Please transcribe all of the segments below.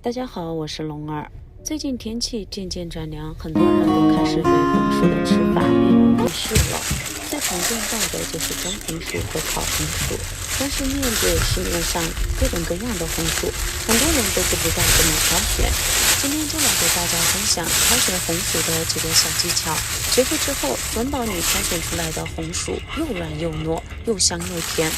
大家好，我是龙儿。最近天气渐渐转凉，很多人都开始对红薯的吃法跃跃欲试了。最常见到的就是蒸红薯和烤红薯，但是面对市面上各种各样的红薯，很多人都不知道怎么挑选。今天就来给大家分享挑选红薯的几个小技巧，学会之后准保你挑选出来的红薯又软又糯，又香又甜。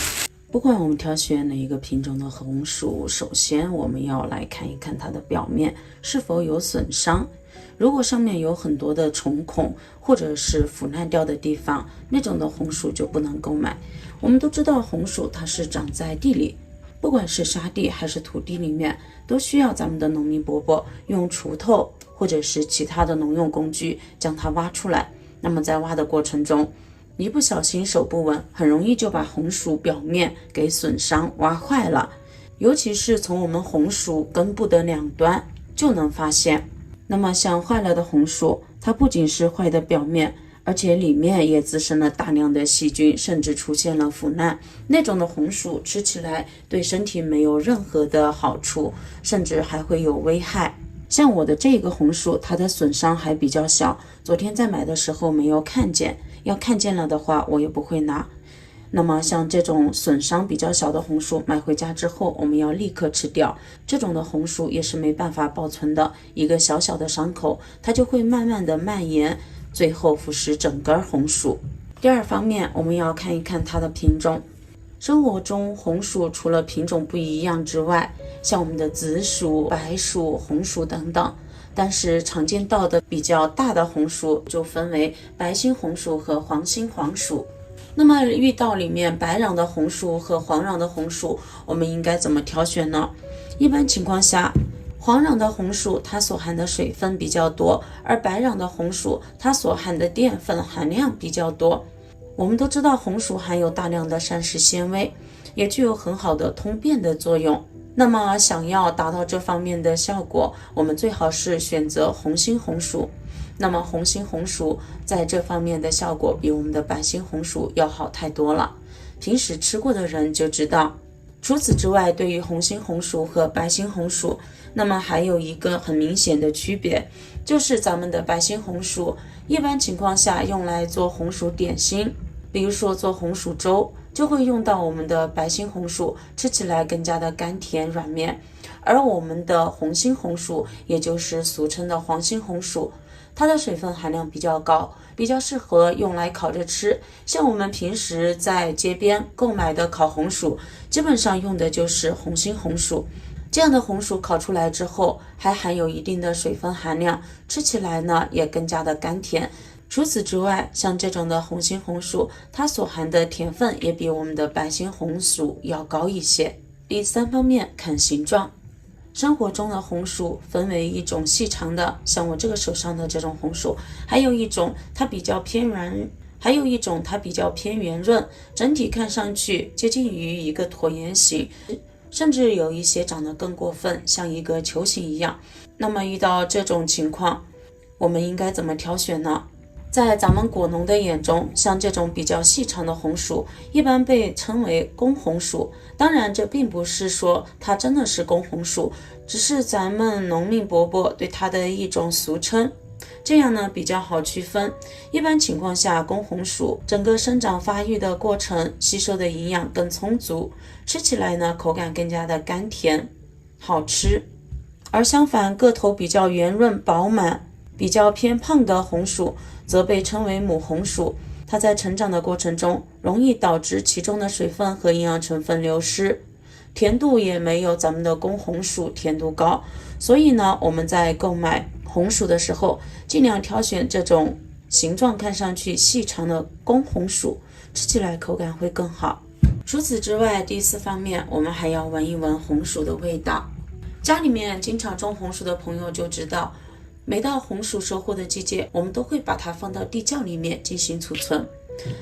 不管我们挑选哪一个品种的红薯，首先我们要来看一看它的表面是否有损伤。如果上面有很多的虫孔或者是腐烂掉的地方，那种的红薯就不能购买。我们都知道红薯它是长在地里，不管是沙地还是土地里面，都需要咱们的农民伯伯用锄头或者是其他的农用工具将它挖出来。那么在挖的过程中，一不小心手不稳，很容易就把红薯表面给损伤挖坏了，尤其是从我们红薯根部的两端就能发现。那么像坏了的红薯，它不仅是坏的表面，而且里面也滋生了大量的细菌，甚至出现了腐烂。那种的红薯吃起来对身体没有任何的好处，甚至还会有危害。像我的这个红薯，它的损伤还比较小，昨天在买的时候没有看见，要看见了的话我也不会拿。那么像这种损伤比较小的红薯，买回家之后我们要立刻吃掉。这种的红薯也是没办法保存的，一个小小的伤口它就会慢慢的蔓延，最后腐蚀整根红薯。第二方面，我们要看一看它的品种。生活中红薯除了品种不一样之外，像我们的紫薯、白薯、红薯等等，但是常见到的比较大的红薯就分为白心红薯和黄心黄薯。那么遇到里面白瓤的红薯和黄瓤的红薯，我们应该怎么挑选呢？一般情况下，黄瓤的红薯它所含的水分比较多，而白瓤的红薯它所含的淀粉含量比较多。我们都知道红薯含有大量的膳食纤维，也具有很好的通便的作用。那么想要达到这方面的效果，我们最好是选择红心红薯。那么红心红薯在这方面的效果比我们的白心红薯要好太多了，平时吃过的人就知道。除此之外，对于红心红薯和白心红薯，那么还有一个很明显的区别，就是咱们的白心红薯一般情况下用来做红薯点心，比如说做红薯粥，就会用到我们的白心红薯，吃起来更加的甘甜软绵。而我们的红心红薯，也就是俗称的黄心红薯，它的水分含量比较高，比较适合用来烤着吃。像我们平时在街边购买的烤红薯，基本上用的就是红心红薯。这样的红薯烤出来之后，还含有一定的水分含量，吃起来呢也更加的甘甜。除此之外，像这种的红心红薯，它所含的甜分也比我们的白心红薯要高一些。第三方面，看形状。生活中的红薯分为一种细长的，像我这个手上的这种红薯，还有一种它比较偏圆润，整体看上去接近于一个椭圆形，甚至有一些长得更过分，像一个球形一样。那么遇到这种情况，我们应该怎么挑选呢？在咱们果农的眼中，像这种比较细长的红薯一般被称为公红薯。当然这并不是说它真的是公红薯，只是咱们农民伯伯对它的一种俗称，这样呢比较好区分。一般情况下，公红薯整个生长发育的过程吸收的营养更充足，吃起来呢口感更加的甘甜好吃。而相反，个头比较圆润饱满，比较偏胖的红薯则被称为母红薯，它在成长的过程中容易导致其中的水分和营养成分流失，甜度也没有咱们的公红薯甜度高。所以呢，我们在购买红薯的时候，尽量挑选这种形状看上去细长的公红薯，吃起来口感会更好。除此之外，第四方面，我们还要闻一闻红薯的味道。家里面经常种红薯的朋友就知道，每到红薯收获的季节，我们都会把它放到地窖里面进行储存。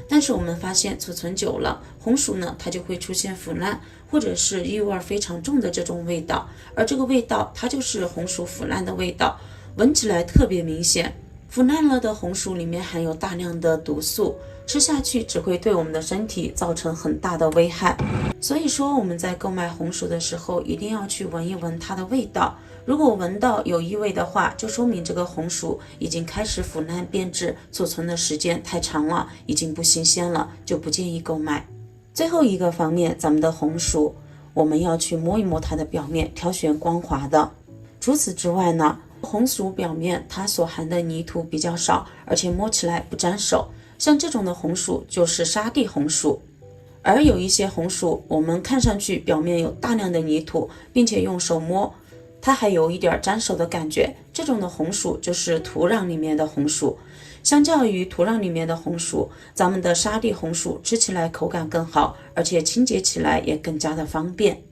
但是我们发现储存久了，红薯呢它就会出现腐烂，或者是异味非常重的这种味道，而这个味道它就是红薯腐烂的味道，闻起来特别明显。腐烂了的红薯里面含有大量的毒素，吃下去只会对我们的身体造成很大的危害。所以说我们在购买红薯的时候，一定要去闻一闻它的味道。如果闻到有异味的话，就说明这个红薯已经开始腐烂变质，储存的时间太长了，已经不新鲜了，就不建议购买。最后一个方面，咱们的红薯我们要去摸一摸它的表面，挑选光滑的。除此之外呢，红薯表面它所含的泥土比较少，而且摸起来不沾手，像这种的红薯就是沙地红薯。而有一些红薯我们看上去表面有大量的泥土，并且用手摸它还有一点沾手的感觉，这种的红薯就是土壤里面的红薯。相较于土壤里面的红薯，咱们的沙地红薯吃起来口感更好，而且清洁起来也更加的方便。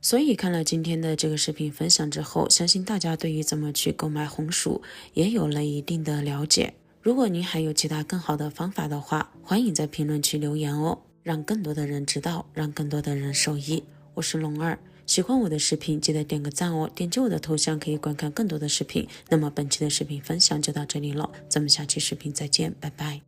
所以看了今天的这个视频分享之后，相信大家对于怎么去购买红薯也有了一定的了解。如果您还有其他更好的方法的话，欢迎在评论区留言哦，让更多的人知道，让更多的人受益。我是龙儿，喜欢我的视频记得点个赞哦，点击我的头像可以观看更多的视频。那么本期的视频分享就到这里了，咱们下期视频再见，拜拜。